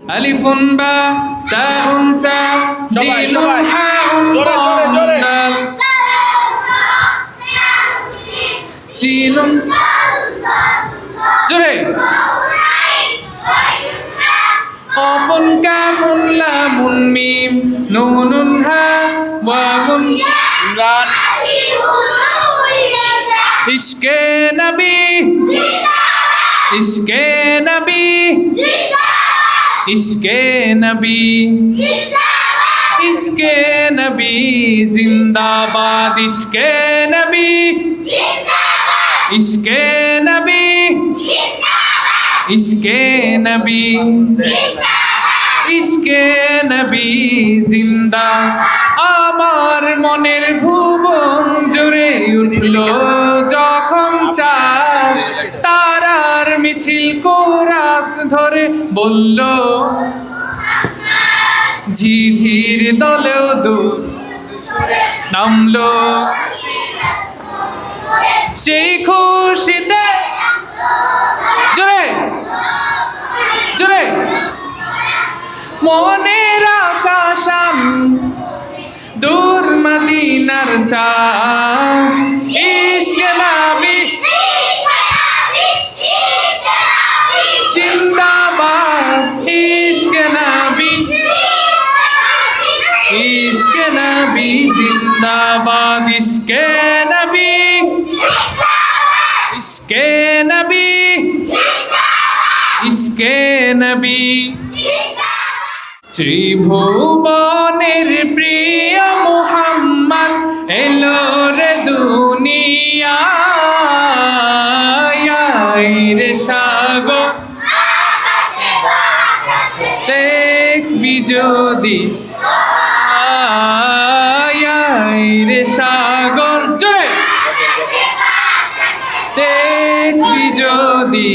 আলিফুন বা তাউন সা জিনুন হাউন জোরে দাল সিনুন জোরে কফুন কাফুন লামুন মিম নুনুন হা ওয়াউন ইমরান ইশকে নবী ইশকে নবী ইশকে নবী ইশকে নবী জিন্দাবাদ ইশকে নবী ইশকে নবী ইশকে নবী ইশকে নবী জিন্দা আমার মনের ভুবন জুড়ে উঠলো যখন চাঁদ তারার মিছিল কোরাস ধরে বলল ঝিঝির দলেও দূর নামলো সেই খুশিতে জোরে জোরে মনের আকাশান দূর মদিনার চাঁদ ইশকে নবী জিন্দাবাদ ইশকে নবী ইশকে নবী জিন্দাবাদ ইশকে নবী ইশকে নবী ইশকে নবী ত্রিভুবনের প্রিয় মুহাম্মদ এলো রে দুনিয়ায় রে সাগর দেখবি যদি রে সাগর জোরে দেখবি যদি